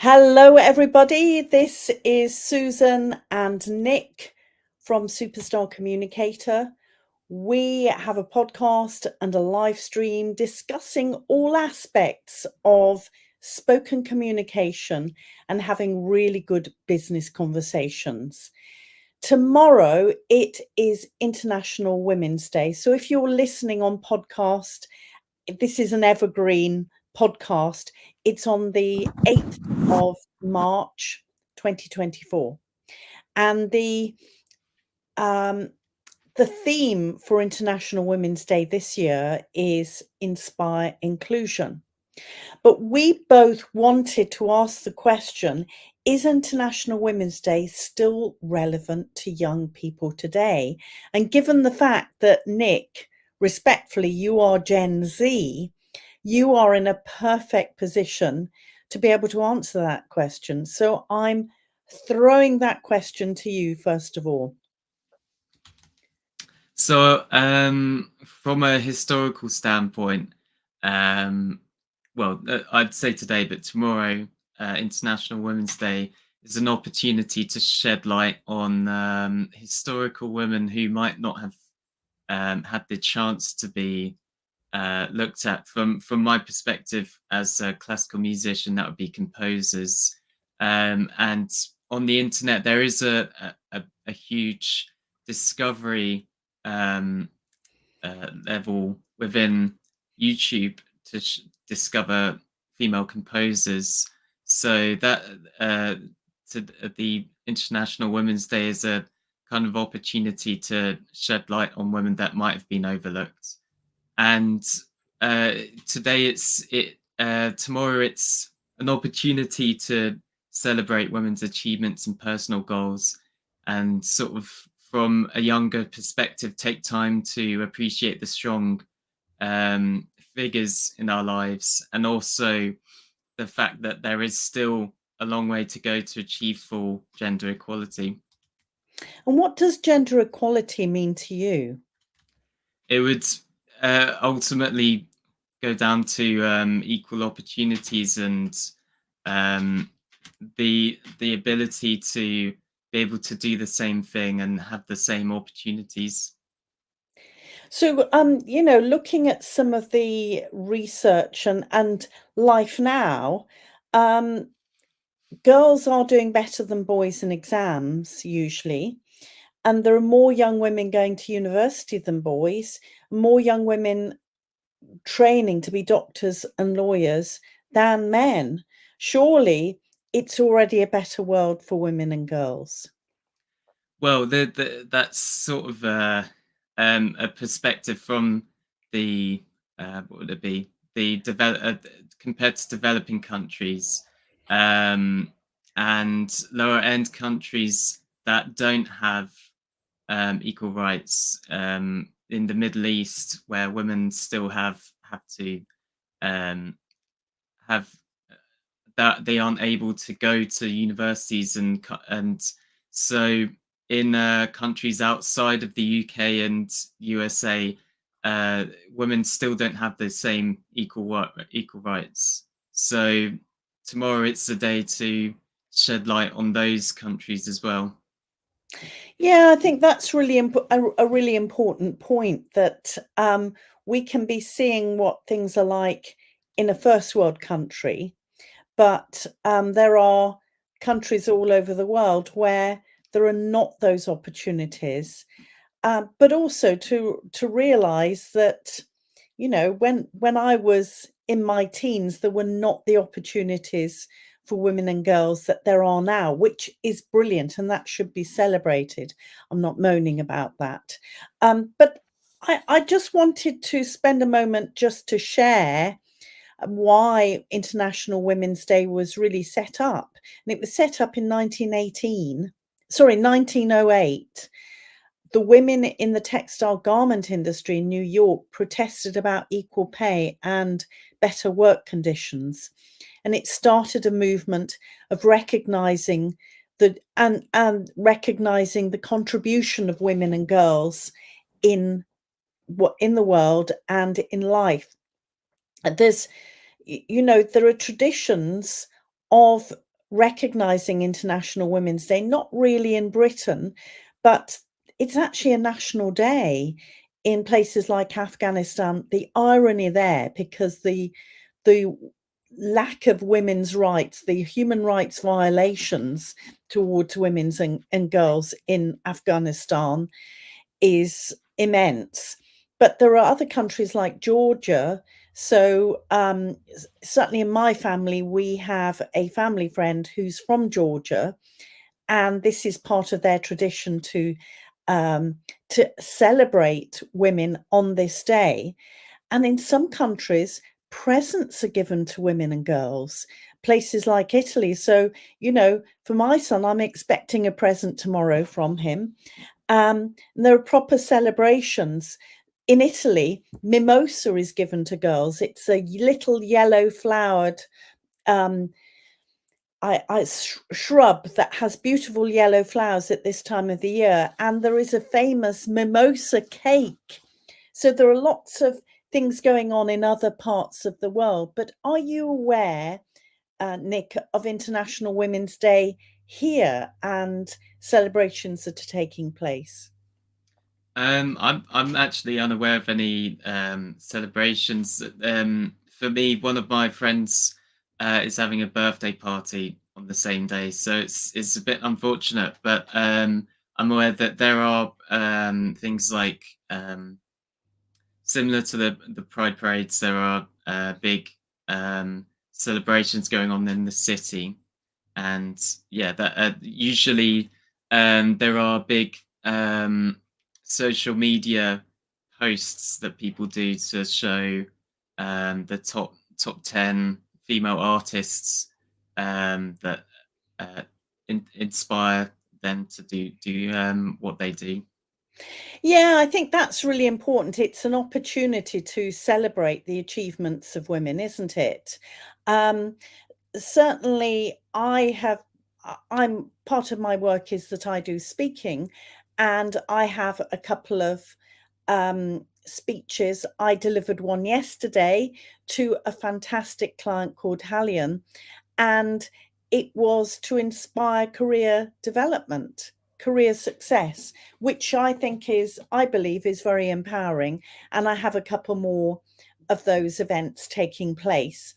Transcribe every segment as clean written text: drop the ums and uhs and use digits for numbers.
Hello, everybody. This is Susan and Nick from Superstar Communicator. We have a podcast and a live stream discussing all aspects of spoken communication and having really good business conversations. Tomorrow, it is International Women's Day. So if you're listening on podcast, this is an evergreen podcast. It's on the 8th of March 2024. And the theme for International Women's Day this year is Inspire Inclusion. But we both wanted to ask the question, is International Women's Day still relevant to young people today? And given the fact that, Nick, respectfully, you are Gen Z, you are in a perfect position to be able to answer that question. So I'm throwing that question to you, first of all. So, from a historical standpoint, I'd say today, but tomorrow, International Women's Day, is an opportunity to shed light on historical women who might not have had the chance to be looked at. From my perspective as a classical musician, that would be composers. And on the internet, there is a huge discovery level within YouTube to discover female composers. So that the International Women's Day is a kind of opportunity to shed light on women that might have been overlooked. And tomorrow it's an opportunity to celebrate women's achievements and personal goals, and sort of from a younger perspective take time to appreciate the strong figures in our lives, and also the fact that there is still a long way to go to achieve full gender equality. And what does gender equality mean to you? It would ultimately go down to equal opportunities and the ability to be able to do the same thing and have the same opportunities. So, looking at some of the research and life now, girls are doing better than boys in exams usually. And there are more young women going to university than boys, more young women training to be doctors and lawyers than men. Surely it's already a better world for women and girls. Well, that's sort of a perspective from the what would it be? The compared to developing countries, and lower end countries that don't have equal rights. In the Middle East, where women still have to have that they aren't able to go to universities, and so in countries outside of the UK and USA, women still don't have the same equal rights. So tomorrow it's a day to shed light on those countries as well. Yeah, I think that's really a really important point, that we can be seeing what things are like in a first world country, but there are countries all over the world where there are not those opportunities. But also to realise that, when I was in my teens, there were not the opportunities for women and girls that there are now, which is brilliant, and that should be celebrated. I'm not moaning about that. But I just wanted to spend a moment just to share why International Women's Day was really set up. And it was set up in 1908. The women in the textile garment industry in New York protested about equal pay and better work conditions. And it started a movement of recognizing and recognizing the contribution of women and girls in the world and in life. There are traditions of recognising International Women's Day, not really in Britain, but it's actually a national day in places like Afghanistan. The irony there, because the lack of women's rights, the human rights violations towards women's and girls in Afghanistan is immense. But there are other countries like Georgia. So certainly in my family, we have a family friend who's from Georgia, and this is part of their tradition to celebrate women on this day. And in some countries, presents are given to women and girls, places like Italy. So, you know, for my son, I'm expecting a present tomorrow from him. There are proper celebrations. In Italy, mimosa is given to girls. It's a little yellow flowered um, shrub that has beautiful yellow flowers at this time of the year. And there is a famous mimosa cake. So there are lots of things going on in other parts of the world. But are you aware, Nick, of International Women's Day here and celebrations that are taking place? I'm actually unaware of any celebrations. For me, one of my friends is having a birthday party on the same day, so it's a bit unfortunate. But I'm aware that there are things like similar to the Pride parades. There are big celebrations going on in the city, and yeah, that usually there are big social media posts that people do to show the top 10 female artists that uh, inspire them to do what they do. Yeah, I think that's really important. It's an opportunity to celebrate the achievements of women, isn't it? Um, Certainly, I'm part of my work is that I do speaking, and I have a couple of speeches. I delivered one yesterday to a fantastic client called Hallion, and it was to inspire career development, career success, which I believe is very empowering. And I have a couple more of those events taking place.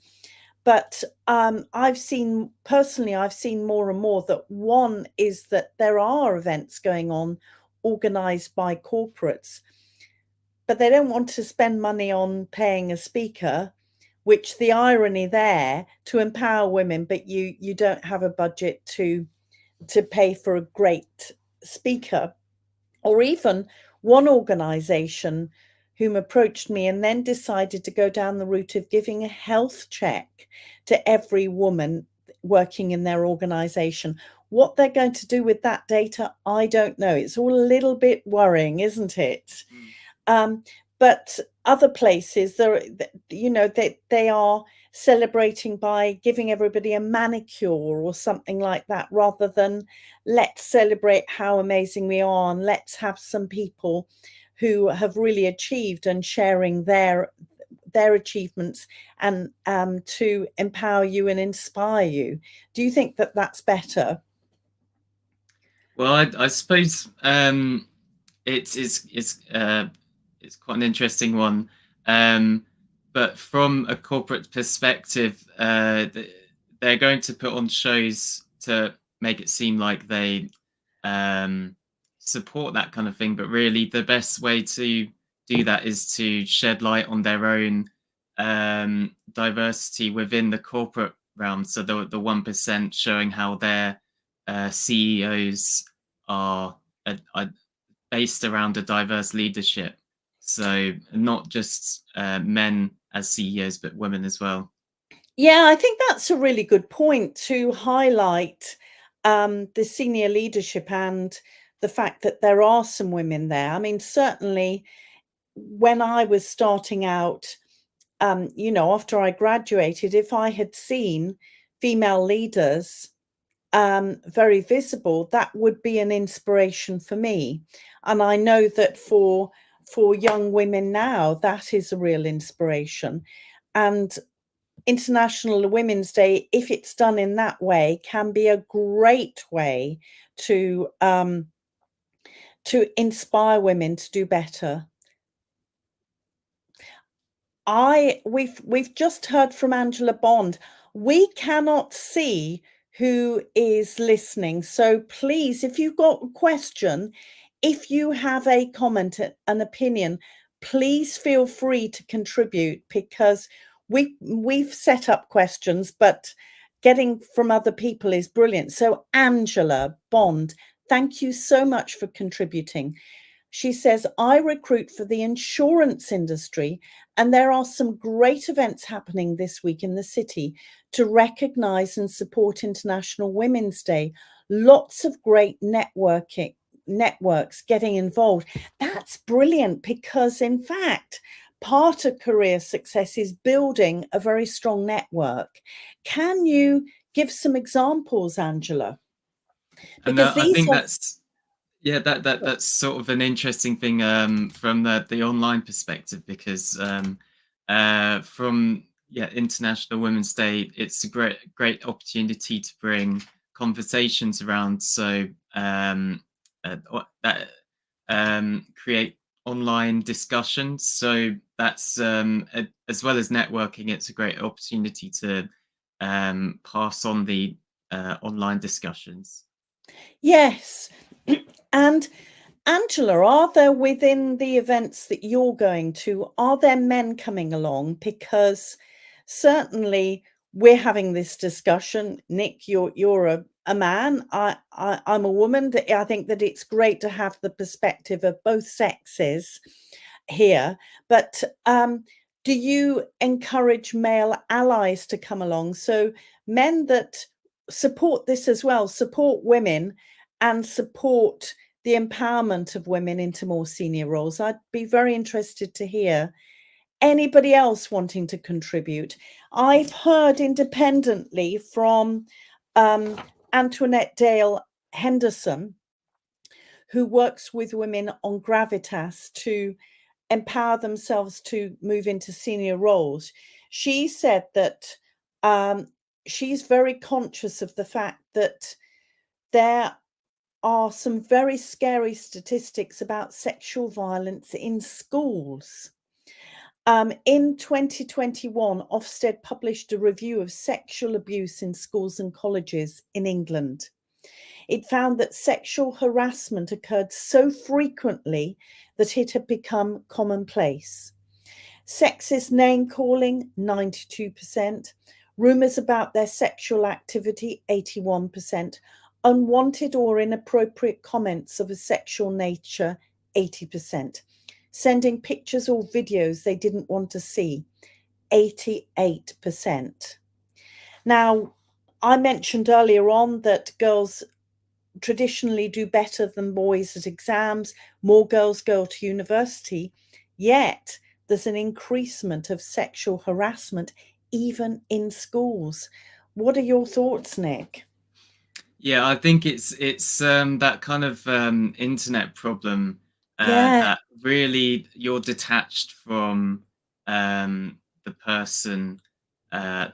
But I've seen more and more that one is that there are events going on organized by corporates, but they don't want to spend money on paying a speaker, which the irony there, to empower women, but you don't have a budget to pay for a great speaker. Or even one organization whom approached me and then decided to go down the route of giving a health check to every woman working in their organization. What they're going to do with that data, I don't know. It's all a little bit worrying, isn't it? Mm. Um, but other places, they are celebrating by giving everybody a manicure or something like that, rather than let's celebrate how amazing we are and let's have some people who have really achieved and sharing their achievements and to empower you and inspire you. Do you think that that's better? Well, I suppose it's quite an interesting one. Um, but from a corporate perspective, they're going to put on shows to make it seem like they um, support that kind of thing. But really, the best way to do that is to shed light on their own diversity within the corporate realm. So the 1% showing how their CEOs are based around a diverse leadership. So not just men as CEOs, but women as well. Yeah, I think that's a really good point to highlight the senior leadership and the fact that there are some women there. I mean, certainly when I was starting out, after I graduated, if I had seen female leaders very visible, that would be an inspiration for me. And I know that for young women now, that is a real inspiration. And International Women's Day, if it's done in that way, can be a great way to inspire women to do better. We've just heard from Angela Bond. We cannot see who is listening. So please, if you've got a question, if you have a comment, an opinion, please feel free to contribute, because we've set up questions, but getting from other people is brilliant. So Angela Bond, thank you so much for contributing. She says, I recruit for the insurance industry, and there are some great events happening this week in the city to recognise and support International Women's Day. Lots of great networks getting involved. That's brilliant, because in fact, part of career success is building a very strong network. Can you give some examples, Angela? And Because I these think are that's sort of an interesting thing from the online perspective, because from International Women's Day, it's a great opportunity to bring conversations around, so that create online discussions. So that's as well as networking, it's a great opportunity to pass on the online discussions. yes. And Angela, are there, within the events that you're going to, are there men coming along? Because certainly we're having this discussion. Nick, you're a man. I'm a woman. I think that it's great to have the perspective of both sexes here. But do you encourage male allies to come along? So men that support this as well, support women and support the empowerment of women into more senior roles. I'd be very interested to hear anybody else wanting to contribute. I've heard independently from Antoinette Dale Henderson, who works with women on gravitas to empower themselves to move into senior roles. She said that she's very conscious of the fact that there are some very scary statistics about sexual violence in schools. In 2021, Ofsted published a review of sexual abuse in schools and colleges in England. It found that sexual harassment occurred so frequently that it had become commonplace. Sexist name calling, 92%. Rumours about their sexual activity, 81%. Unwanted or inappropriate comments of a sexual nature, 80%. Sending pictures or videos they didn't want to see, 88%. Now, I mentioned earlier on that girls traditionally do better than boys at exams. More girls go to university, yet there's an increasement of sexual harassment even in schools. What are your thoughts, Nick? Yeah, I think it's that kind of internet problem Yeah, that really you're detached from the person uh,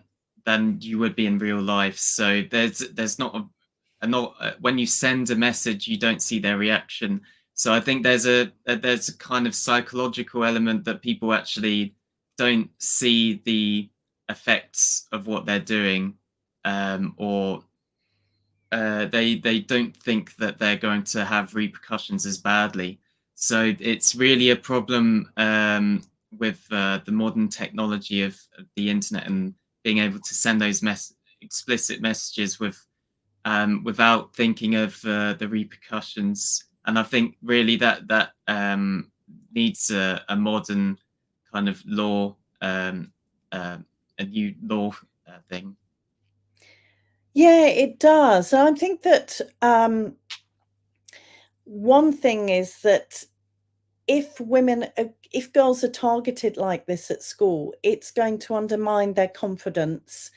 than you would be in real life. So there's not not when you send a message, you don't see their reaction. So I think there's a kind of psychological element that people actually don't see the effects of what they're doing, or they don't think that they're going to have repercussions as badly. So it's really a problem with the modern technology of the internet, and being able to send those explicit messages without thinking of the repercussions. And I think really that needs a modern kind of law, uh, a new law thing. yeah, it does. I think that one thing is that if girls are targeted like this at school, it's going to undermine their confidence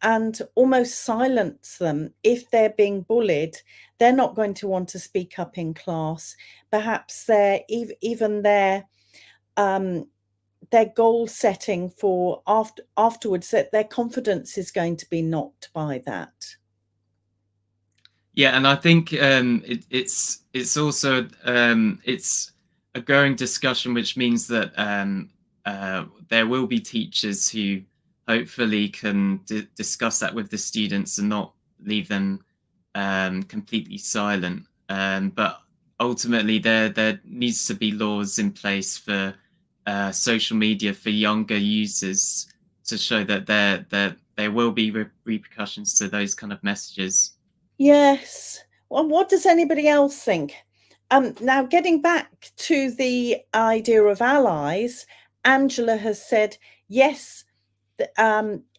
and almost silence them. If they're being bullied, they're not going to want to speak up in class. Perhaps even their their goal setting for afterwards, that their confidence is going to be knocked by that. Yeah, and I think it's also it's a growing discussion, which means that there will be teachers who hopefully can discuss that with the students and not leave them completely silent. But ultimately, there needs to be laws in place for social media for younger users to show that there will be repercussions to those kind of messages. Yes. Well, what does anybody else think? Now, getting back to the idea of allies, Angela has said, yes,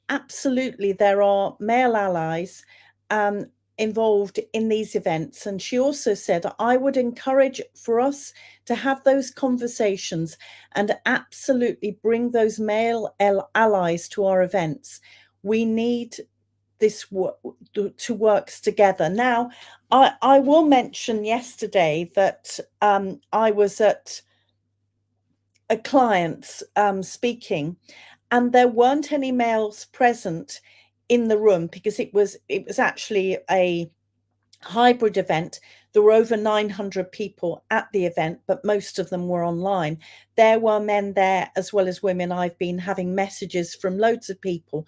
absolutely, there are male allies involved in these events. And she also said, I would encourage for us to have those conversations and absolutely bring those male allies to our events. We need this to works together. Now, I will mention yesterday that I was at a client's speaking, and there weren't any males present in the room because it was actually a hybrid event. There were over 900 people at the event, but most of them were online. There were men there as well as women. I've been having messages from loads of people.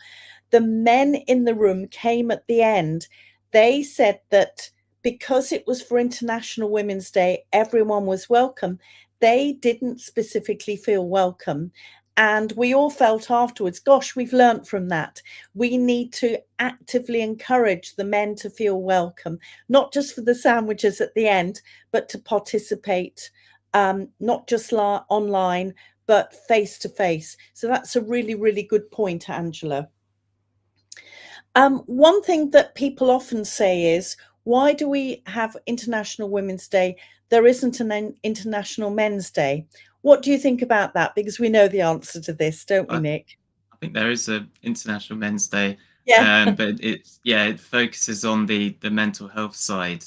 The men in the room came at the end. They said that because it was for International Women's Day, everyone was welcome. They didn't specifically feel welcome. And we all felt afterwards, gosh, we've learnt from that. We need to actively encourage the men to feel welcome, not just for the sandwiches at the end, but to participate, not just online, but face to face. So that's a really, really good point, Angela. One thing that people often say is, why do we have International Women's Day? There isn't an International Men's Day. What do you think about that? Because we know the answer to this, don't we, I, Nick? I think there is a International Men's Day, Yeah. but it focuses on the mental health side.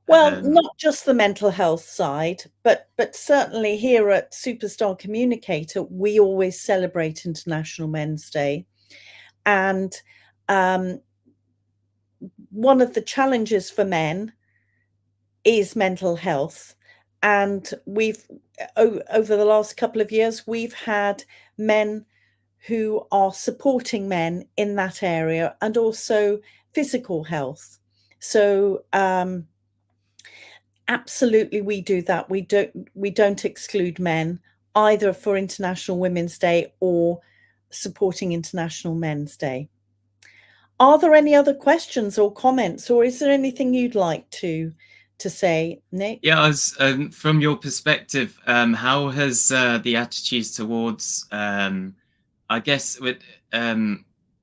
Well, Um, not just the mental health side, but certainly here at Superstar Communicator, we always celebrate International Men's Day. And um, one of the challenges for men is mental health. And we've, over the last couple of years, we've had men who are supporting men in that area, and also physical health. So absolutely, we do that. We don't exclude men either for International Women's Day or supporting International Men's Day. Are there any other questions or comments, or is there anything you'd like to say, Nick? yeah, from your perspective, how has the attitudes towards, I guess, with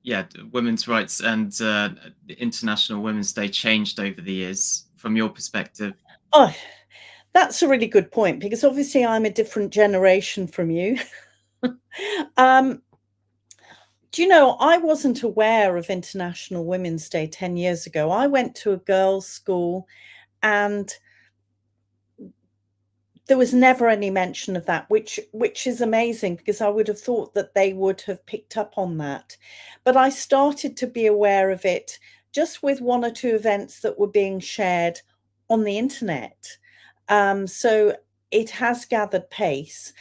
yeah, women's rights and the International Women's Day changed over the years from your perspective? Oh, that's a really good point, because obviously I'm a different generation from you. um, do you know, I wasn't aware of International Women's Day 10 years ago. I went to a girls' school, and there was never any mention of that, which is amazing, because I would have thought that they would have picked up on that. But I started to be aware of it just with one or two events that were being shared on the internet. So it has gathered pace.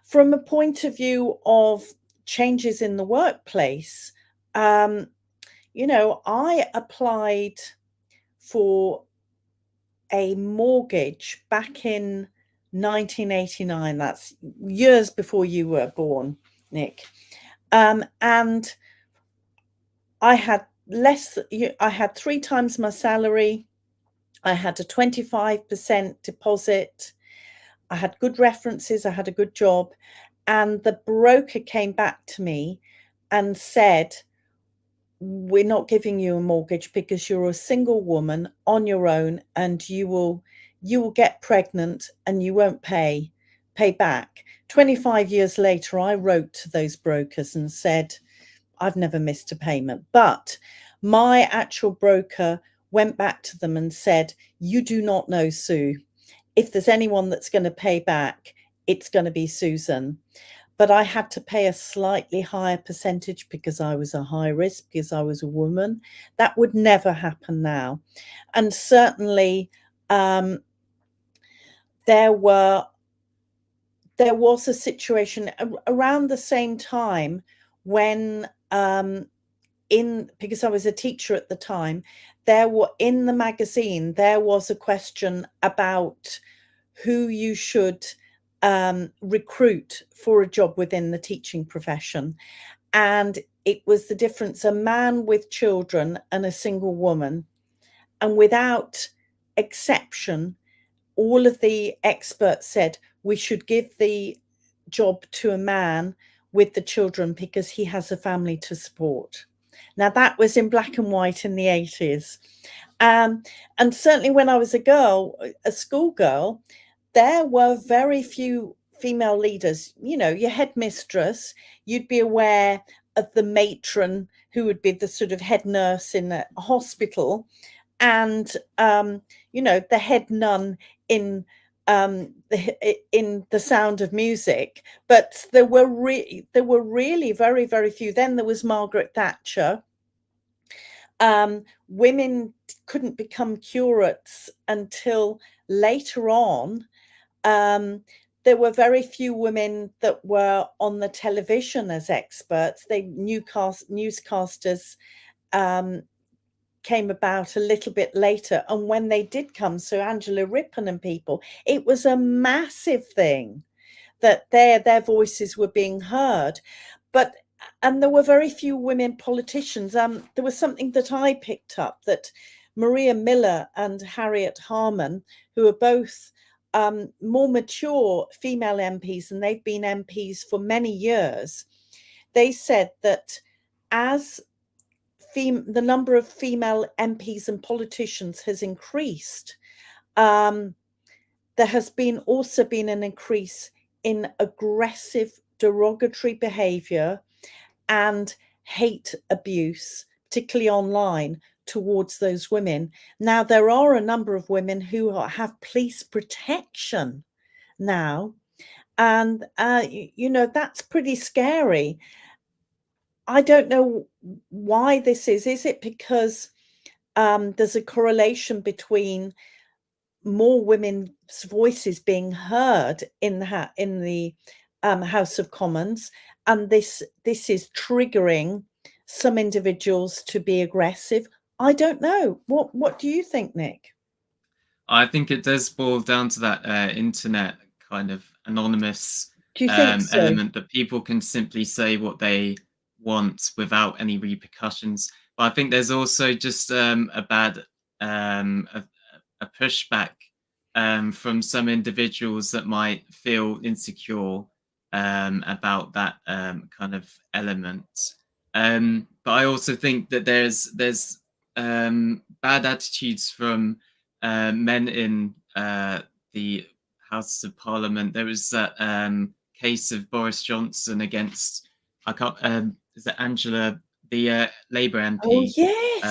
From a point of view of changes in the workplace, I applied for a mortgage back in 1989. That's years before you were born, Nick. And I had I had 3 times my salary. I had a 25% deposit. I had good references. I had a good job. And the broker came back to me and said, we're not giving you a mortgage because you're a single woman on your own, and you will get pregnant and you won't pay back. 25 years later, I wrote to those brokers and said, I've never missed a payment. But my actual broker went back to them and said, you do not know Sue. If there's anyone that's going to pay back, it's going to be Susan. but I had to pay a slightly higher percentage because I was a high risk, because I was a woman. That would never happen now. And certainly there was a situation around the same time when because I was a teacher at the time, in the magazine there was a question about who you should recruit for a job within the teaching profession, and it was the difference: a man with children and a single woman. And without exception, all of the experts said we should give the job to a man with the children because he has a family to support. Now, that was in black and white in the 80s. And certainly when I was a schoolgirl, there were very few female leaders. You know, your headmistress, you'd be aware of the matron who would be the sort of head nurse in a hospital, and you know, the head nun in the Sound of Music. But there were really very, very few. Then there was Margaret Thatcher. Women couldn't become curates until later on. There were very few women that were on the television as experts. Newscasters came about a little bit later, and when they did come, so Angela Rippon and people, it was a massive thing that their voices were being heard. And there were very few women politicians. There was something that I picked up, that Maria Miller and Harriet Harman, who are both more mature female MPs, and they've been MPs for many years, they said that as the number of female MPs and politicians has increased, there has also been an increase in aggressive, derogatory behaviour and hate abuse, particularly online, towards those women. Now, there are a number of women who have police protection now, and you know, that's pretty scary. I don't know why this is. Is it because there's a correlation between more women's voices being heard in the House of Commons, and this is triggering some individuals to be aggressive? I don't know. What do you think, Nick? I think it does boil down to that internet kind of anonymous Do you think so? element, that people can simply say what they want without any repercussions. But I think there's also just a bad a pushback from some individuals that might feel insecure about that kind of element. But I also think that there's bad attitudes from men in the House of Parliament. There was that case of Boris Johnson against, I can't, is it Angela, the Labour Oh MP? yes,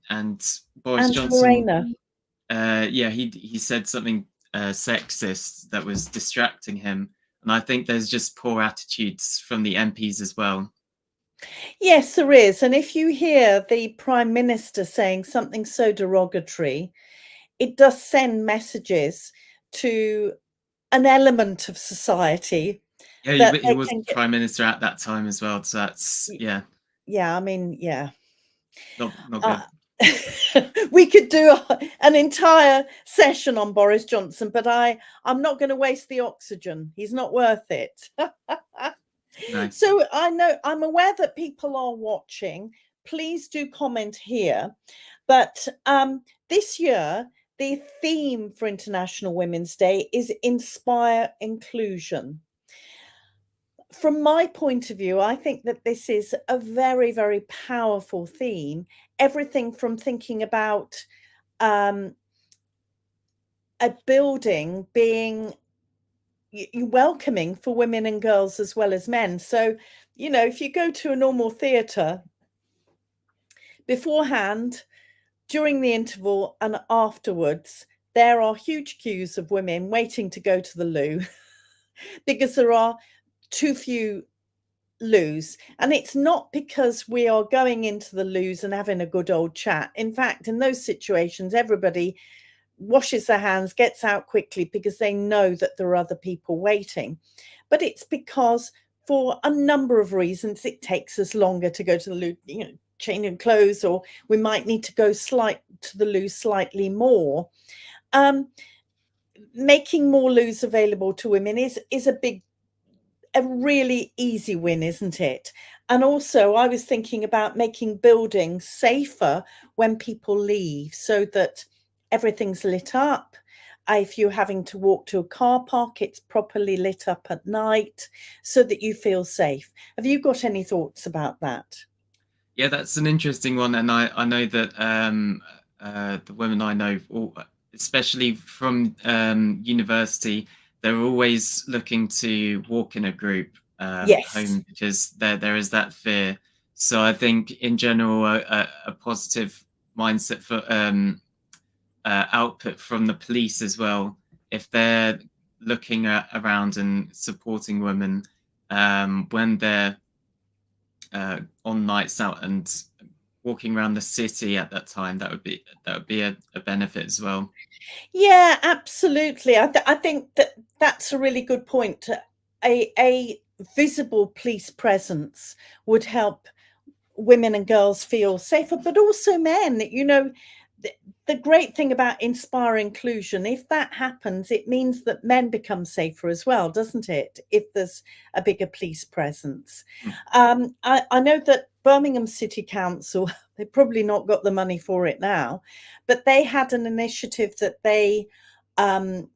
And Boris Angela Johnson, Rayner. yeah, he said something sexist that was distracting him, and I think there's just poor attitudes from the MPs as well. Yes, there is. And if you hear the Prime Minister saying something so derogatory, it does send messages to an element of society Yeah, that he they was can get. prime minister at that time as well, so that's, yeah, Yeah, I mean, yeah. not Uh, good. we could do an entire session on Boris Johnson, but I'm not going to waste the oxygen. He's not worth it. No. So I'm aware that people are watching. Please do comment here. But this year, the theme for International Women's Day is Inspire Inclusion. From my point of view, I think that this is a very, very powerful theme. Everything from thinking about a building being welcoming for women and girls as well as men. So, you know, if you go to a normal theatre, beforehand, during the interval, and afterwards, there are huge queues of women waiting to go to the loo because there are too few loos, and it's not because we are going into the loos and having a good old chat. In fact, in those situations, everybody washes their hands, gets out quickly because they know that there are other people waiting. But it's because for a number of reasons it takes us longer to go to the loo, changing clothes, or we might need to go to the loo slightly more. Making more loos available to women is a really easy win, isn't it? And also, I was thinking about making buildings safer when people leave, so that everything's lit up. If you're having to walk to a car park, it's properly lit up at night so that you feel safe. Have you got any thoughts about that? Yeah, that's an interesting one, and I know that the women I know, especially from university, they're always looking to walk in a group Yes. home because there is that fear. So I think in general, a positive mindset for output from the police as well, if they're looking around and supporting women when they're on nights out and walking around the city at that time, that would be a benefit as well. Yeah, absolutely. I think that that's a really good point. A visible police presence would help women and girls feel safer, but also men. The, the great thing about Inspire Inclusion, if that happens, it means that men become safer as well, doesn't it? If there's a bigger police presence. Mm. I know that Birmingham City Council, they've probably not got the money for it now, but they had an initiative um,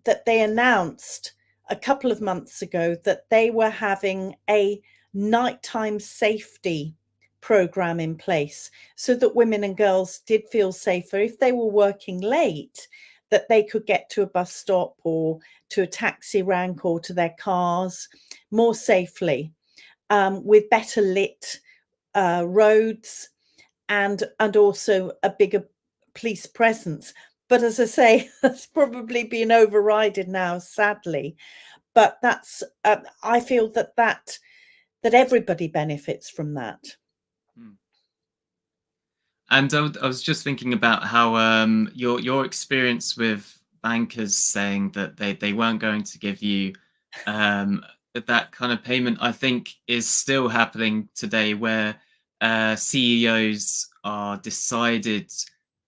that they announced a couple of months ago, that they were having a nighttime safety program in place so that women and girls did feel safer if they were working late, that they could get to a bus stop or to a taxi rank or to their cars more safely, with better lit roads, and also a bigger police presence. But as I say, that's probably been overridden now, sadly. But that's I feel that everybody benefits from that. Mm. And I was just thinking about how your experience with bankers saying that they weren't going to give you um, that kind of payment, I think is still happening today, where CEOs are decided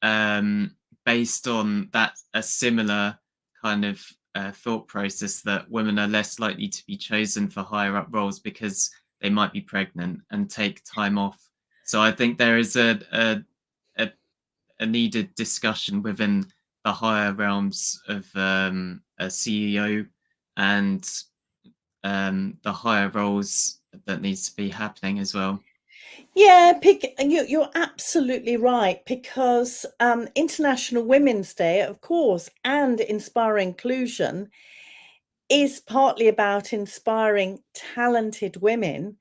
um, based on that a similar kind of thought process, that women are less likely to be chosen for higher up roles because they might be pregnant and take time off. So I think there is a, a needed discussion within the higher realms of a CEO and the higher roles that needs to be happening as well. Yeah, you're absolutely right, because International Women's Day, of course, and Inspire Inclusion is partly about inspiring talented women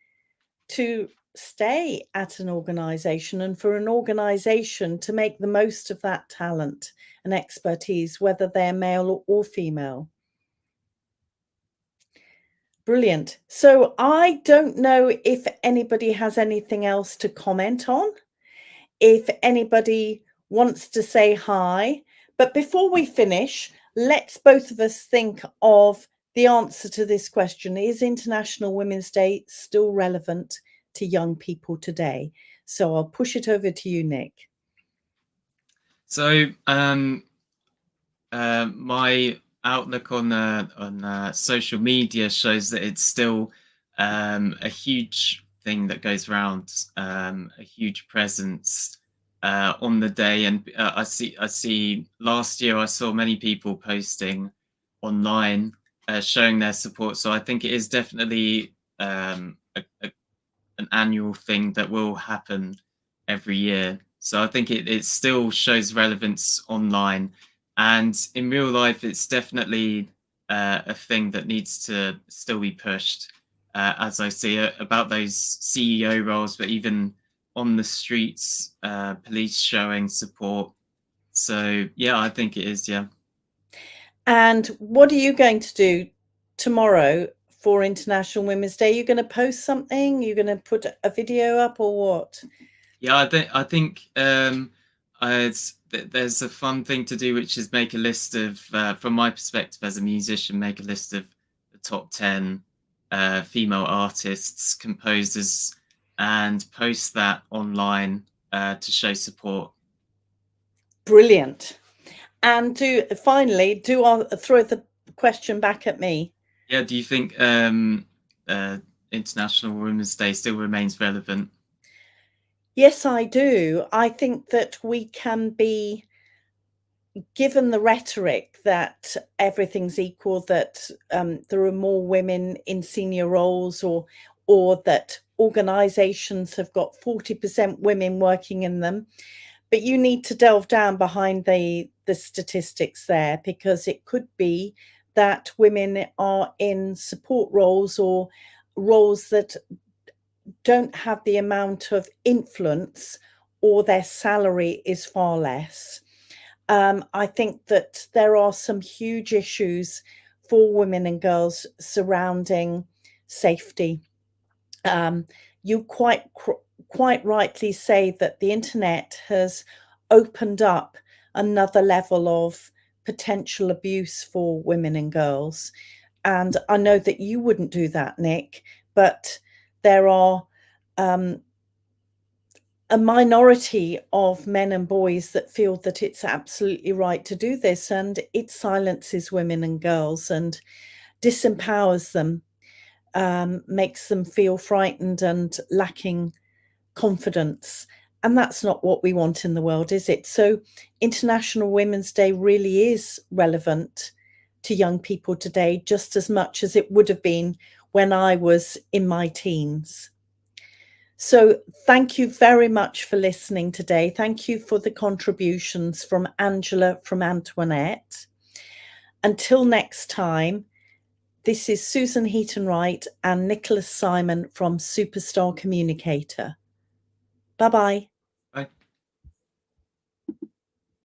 to stay at an organization, and for an organization to make the most of that talent and expertise, whether they're male or female. Brilliant. So I don't know if anybody has anything else to comment on, if anybody wants to say hi. But before we finish, let's both of us think of the answer to this question. Is International Women's Day still relevant to young people today? So I'll push it over to you, Nick. So my outlook on social media shows that it's still a huge thing that goes around, a huge presence on the day. And I see last year I saw many people posting online showing their support. So I think it is definitely an annual thing that will happen every year. So I think it still shows relevance online, and in real life, it's definitely a thing that needs to still be pushed. As I see it, about those CEO roles, but even on the streets, police showing support. So yeah, I think it is. Yeah. And what are you going to do tomorrow for International Women's Day? You're going to post something? You're going to put a video up or what? Yeah, I think there's a fun thing to do, which is make a list of, from my perspective as a musician, make a list of the top 10 female artists, composers, and post that online to show support. Brilliant. And finally, throw the question back at me. Yeah, do you think International Women's Day still remains relevant? Yes, I do. I think that we can be, given the rhetoric that everything's equal, that there are more women in senior roles, or that organizations have got 40% women working in them. But you need to delve down behind the statistics there, because it could be that women are in support roles or roles that don't have the amount of influence, or their salary is far less. I think that there are some huge issues for women and girls surrounding safety. You quite rightly say that the internet has opened up another level of potential abuse for women and girls. And I know that you wouldn't do that, Nick, but there are a minority of men and boys that feel that it's absolutely right to do this, and it silences women and girls and disempowers them, makes them feel frightened and lacking confidence. And that's not what we want in the world, is it? So International Women's Day really is relevant to young people today, just as much as it would have been when I was in my teens. So thank you very much for listening today. Thank you for the contributions from Angela, from Antoinette. Until next time, this is Susan Heaton-Wright and Nicholas Simon from Superstar Communicator. Bye-bye.